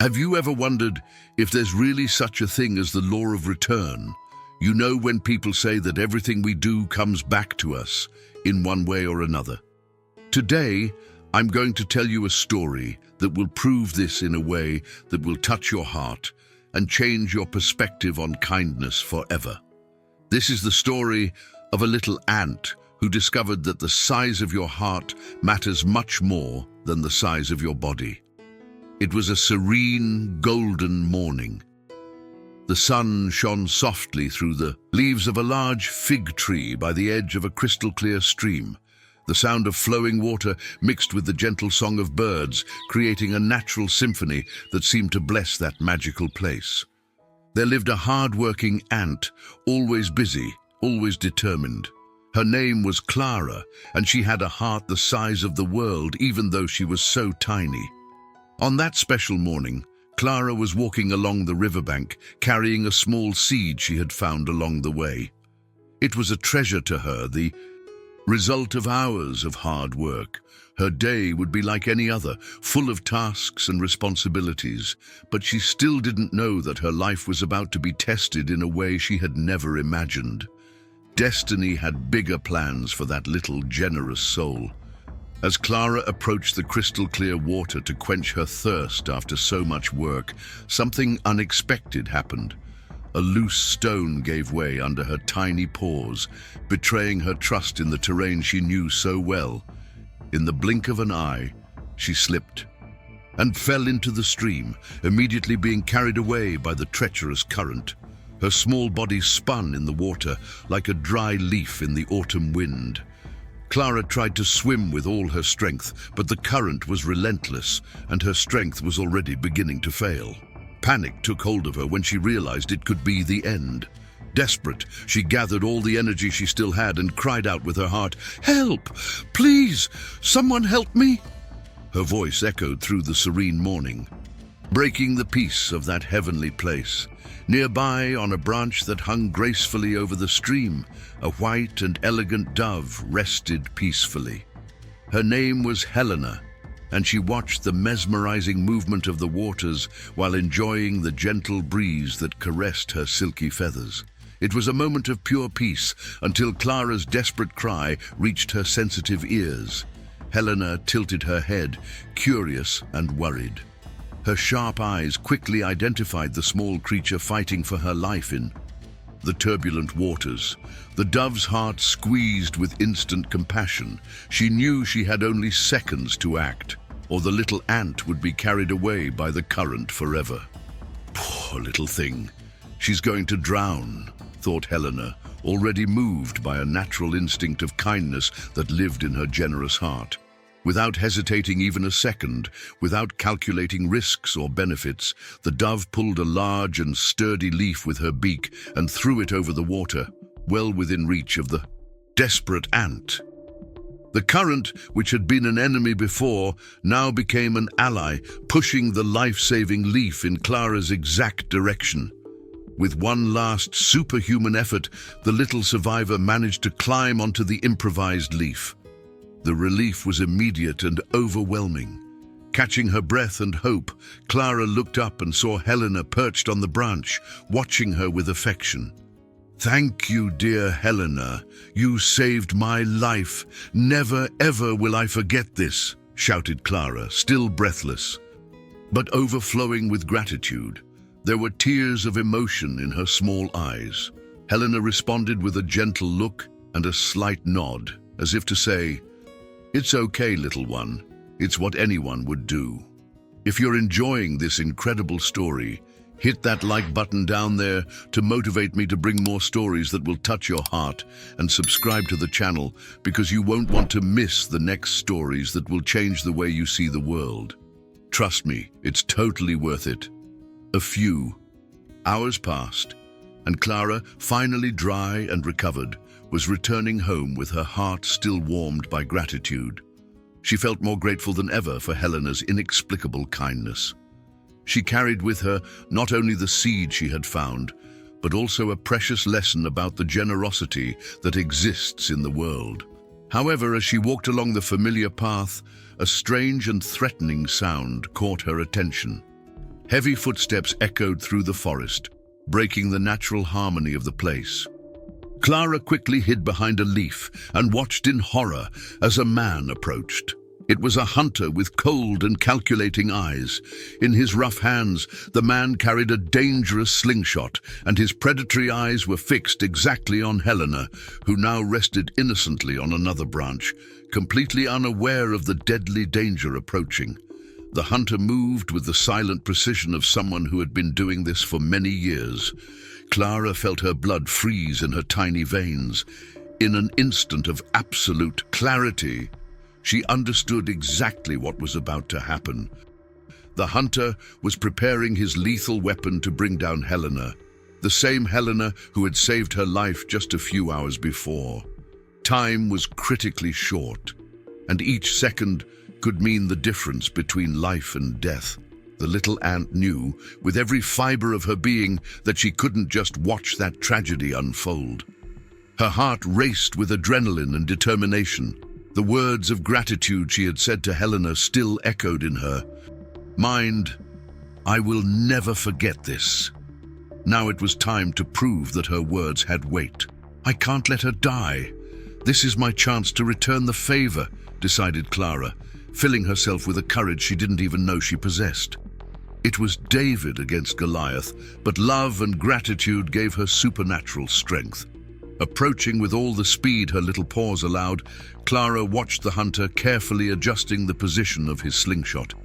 Have you ever wondered if there's really such a thing as the law of return? You know, when people say that everything we do comes back to us in one way or another. Today, I'm going to tell you a story that will prove this in a way that will touch your heart and change your perspective on kindness forever. This is the story of a little ant who discovered that the size of your heart matters much more than the size of your body. It was a serene, golden morning. The sun shone softly through the leaves of a large fig tree by the edge of a crystal-clear stream. The sound of flowing water mixed with the gentle song of birds, creating a natural symphony that seemed to bless that magical place. There lived a hard-working ant, always busy, always determined. Her name was Clara, and she had a heart the size of the world, even though she was so tiny. On that special morning, Clara was walking along the riverbank, carrying a small seed she had found along the way. It was a treasure to her, the result of hours of hard work. Her day would be like any other, full of tasks and responsibilities, but she still didn't know that her life was about to be tested in a way she had never imagined. Destiny had bigger plans for that little generous soul. As Clara approached the crystal-clear water to quench her thirst after so much work, something unexpected happened. A loose stone gave way under her tiny paws, betraying her trust in the terrain she knew so well. In the blink of an eye, she slipped and fell into the stream, immediately being carried away by the treacherous current. Her small body spun in the water like a dry leaf in the autumn wind. Clara tried to swim with all her strength, but the current was relentless, and her strength was already beginning to fail. Panic took hold of her when she realized it could be the end. Desperate, she gathered all the energy she still had and cried out with her heart, "Help! Please! Someone help me!" Her voice echoed through the serene morning, breaking the peace of that heavenly place. Nearby, on a branch that hung gracefully over the stream, a white and elegant dove rested peacefully. Her name was Helena, and she watched the mesmerizing movement of the waters while enjoying the gentle breeze that caressed her silky feathers. It was a moment of pure peace until Clara's desperate cry reached her sensitive ears. Helena tilted her head, curious and worried. Her sharp eyes quickly identified the small creature fighting for her life in the turbulent waters. The dove's heart squeezed with instant compassion. She knew she had only seconds to act, or the little ant would be carried away by the current forever. Poor little thing. She's going to drown, thought Helena, already moved by a natural instinct of kindness that lived in her generous heart. Without hesitating even a second, without calculating risks or benefits, the dove pulled a large and sturdy leaf with her beak and threw it over the water, well within reach of the desperate ant. The current, which had been an enemy before, now became an ally, pushing the life-saving leaf in Clara's exact direction. With one last superhuman effort, the little survivor managed to climb onto the improvised leaf. The relief was immediate and overwhelming. Catching her breath and hope, Clara looked up and saw Helena perched on the branch, watching her with affection. "Thank you, dear Helena. You saved my life. Never, ever will I forget this," shouted Clara, still breathless, but overflowing with gratitude. There were tears of emotion in her small eyes. Helena responded with a gentle look and a slight nod, as if to say, "It's okay, little one. It's what anyone would do." If you're enjoying this incredible story, hit that like button down there to motivate me to bring more stories that will touch your heart, and subscribe to the channel because you won't want to miss the next stories that will change the way you see the world. Trust me, it's totally worth it. A few hours passed, and Clara, finally dry and recovered, was returning home with her heart still warmed by gratitude. She felt more grateful than ever for Helena's inexplicable kindness. She carried with her not only the seed she had found, but also a precious lesson about the generosity that exists in the world. However, as she walked along the familiar path, a strange and threatening sound caught her attention. Heavy footsteps echoed through the forest, breaking the natural harmony of the place. Clara quickly hid behind a leaf and watched in horror as a man approached. It was a hunter with cold and calculating eyes. In his rough hands, the man carried a dangerous slingshot, and his predatory eyes were fixed exactly on Helena, who now rested innocently on another branch, completely unaware of the deadly danger approaching. The hunter moved with the silent precision of someone who had been doing this for many years. Clara felt her blood freeze in her tiny veins. In an instant of absolute clarity, she understood exactly what was about to happen. The hunter was preparing his lethal weapon to bring down Helena, the same Helena who had saved her life just a few hours before. Time was critically short, and each second could mean the difference between life and death. The little ant knew, with every fiber of her being, that she couldn't just watch that tragedy unfold. Her heart raced with adrenaline and determination. The words of gratitude she had said to Helena still echoed in her mind. I will never forget this. Now it was time to prove that her words had weight. I can't let her die. This is my chance to return the favor, decided Clara, filling herself with a courage she didn't even know she possessed. It was David against Goliath, but love and gratitude gave her supernatural strength. Approaching with all the speed her little paws allowed, Clara watched the hunter carefully adjusting the position of his slingshot.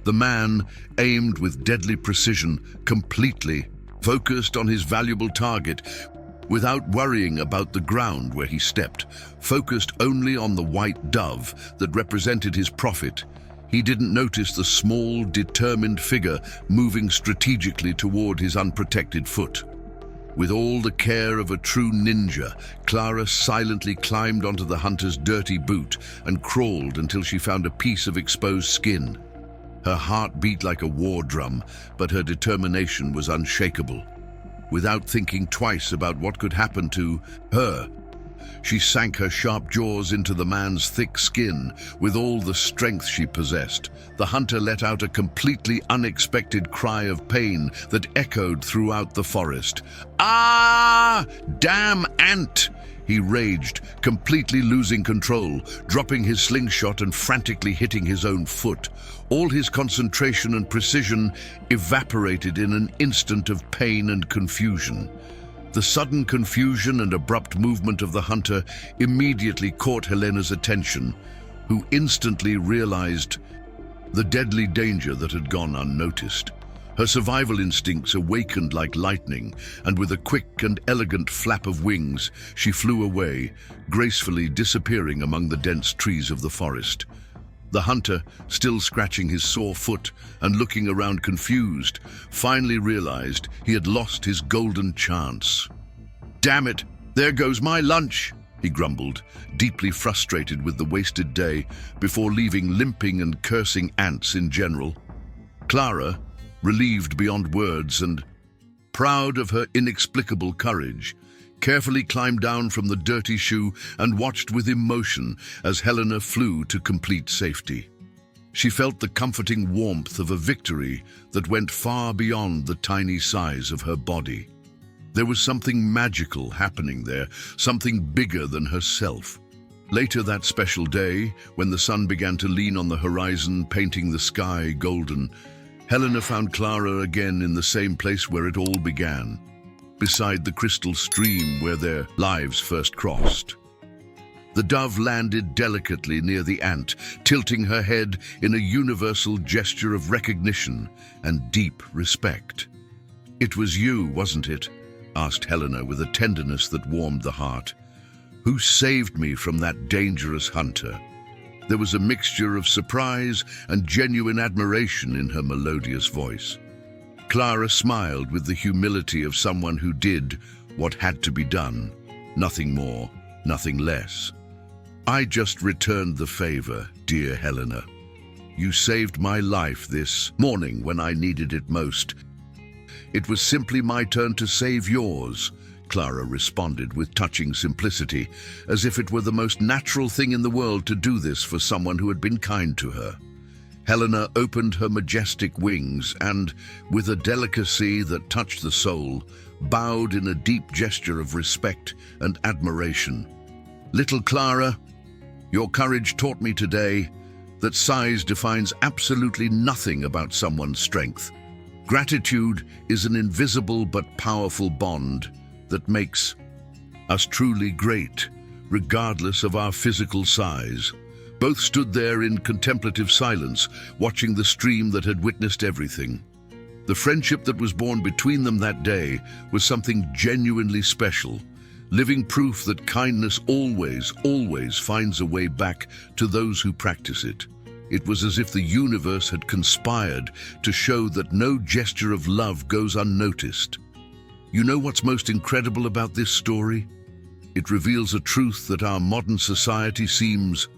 The man aimed with deadly precision, completely focused on his valuable target, without worrying about the ground where he stepped, focused only on the white dove that represented his prophet. He didn't notice the small, determined figure moving strategically toward his unprotected foot. With all the care of a true ninja, Clara silently climbed onto the hunter's dirty boot and crawled until she found a piece of exposed skin. Her heart beat like a war drum, but her determination was unshakable. Without thinking twice about what could happen to her, she sank her sharp jaws into the man's thick skin with all the strength she possessed. The hunter let out a completely unexpected cry of pain that echoed throughout the forest. Ah! Damn ant! He raged, completely losing control, dropping his slingshot and frantically hitting his own foot. All his concentration and precision evaporated in an instant of pain and confusion. The sudden confusion and abrupt movement of the hunter immediately caught Helena's attention, who instantly realized the deadly danger that had gone unnoticed. Her survival instincts awakened like lightning, and with a quick and elegant flap of wings, she flew away, gracefully disappearing among the dense trees of the forest. The hunter, still scratching his sore foot and looking around confused, finally realized he had lost his golden chance. "Damn it, there goes my lunch," he grumbled, deeply frustrated with the wasted day, before leaving limping and cursing ants in general. Clara, relieved beyond words and proud of her inexplicable courage, carefully climbed down from the dirty shoe and watched with emotion as Helena flew to complete safety. She felt the comforting warmth of a victory that went far beyond the tiny size of her body. There was something magical happening there, something bigger than herself. Later that special day, when the sun began to lean on the horizon, painting the sky golden, Helena found Clara again in the same place where it all began, beside the crystal stream where their lives first crossed. The dove landed delicately near the ant, tilting her head in a universal gesture of recognition and deep respect. "It was you, wasn't it?" asked Helena with a tenderness that warmed the heart. "Who saved me from that dangerous hunter?" There was a mixture of surprise and genuine admiration in her melodious voice. Clara smiled with the humility of someone who did what had to be done, nothing more, nothing less. "I just returned the favor, dear Helena. You saved my life this morning when I needed it most. It was simply my turn to save yours," Clara responded with touching simplicity, as if it were the most natural thing in the world to do this for someone who had been kind to her. Helena opened her majestic wings and, with a delicacy that touched the soul, bowed in a deep gesture of respect and admiration. "Little Clara, your courage taught me today that size defines absolutely nothing about someone's strength. Gratitude is an invisible but powerful bond that makes us truly great, regardless of our physical size." Both stood there in contemplative silence, watching the stream that had witnessed everything. The friendship that was born between them that day was something genuinely special, living proof that kindness always finds a way back to those who practice it. It was as if the universe had conspired to show that no gesture of love goes unnoticed. You know what's most incredible about this story? It reveals a truth that our modern society seems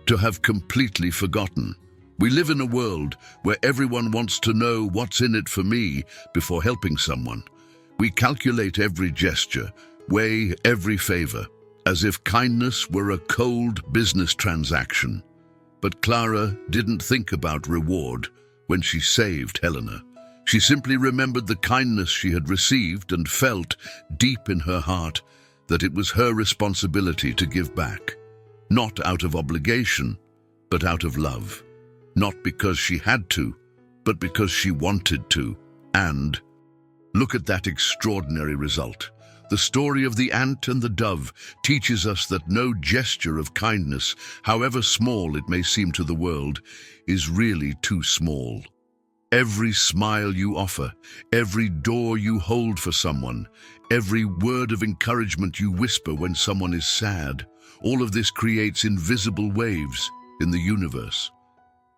to have completely forgotten. We live in a world where everyone wants to know what's in it for me before helping someone. We calculate every gesture, weigh every favor, as if kindness were a cold business transaction. But Clara didn't think about reward when she saved Helena. She simply remembered the kindness she had received and felt deep in her heart that it was her responsibility to give back. Not out of obligation, but out of love. Not because she had to, but because she wanted to. And look at that extraordinary result. The story of the ant and the dove teaches us that no gesture of kindness, however small it may seem to the world, is really too small. Every smile you offer, every door you hold for someone, every word of encouragement you whisper when someone is sad, all of this creates invisible waves in the universe.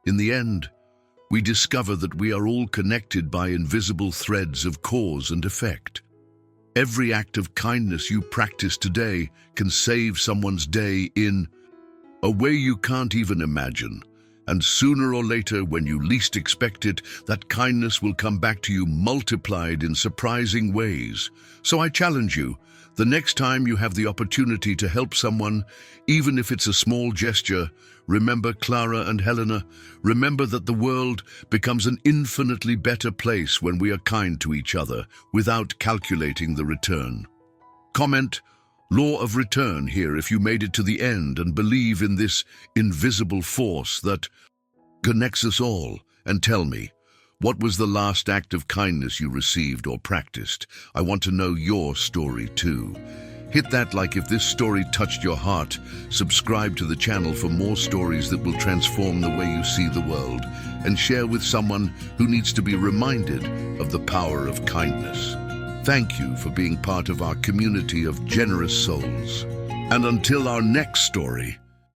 In the end, we discover that we are all connected by invisible threads of cause and effect. Every act of kindness you practice today can save someone's day in a way you can't even imagine. And sooner or later, when you least expect it, that kindness will come back to you multiplied in surprising ways. So I challenge you, the next time you have the opportunity to help someone, even if it's a small gesture, remember Clara and Helena. Remember that the world becomes an infinitely better place when we are kind to each other without calculating the return. Comment Law of Return here if you made it to the end and believe in this invisible force that connects us all. And tell me, what was the last act of kindness you received or practiced? I want to know your story too. Hit that like if this story touched your heart. Subscribe to the channel for more stories that will transform the way you see the world, and share with someone who needs to be reminded of the power of kindness. Thank you for being part of our community of generous souls. And until our next story,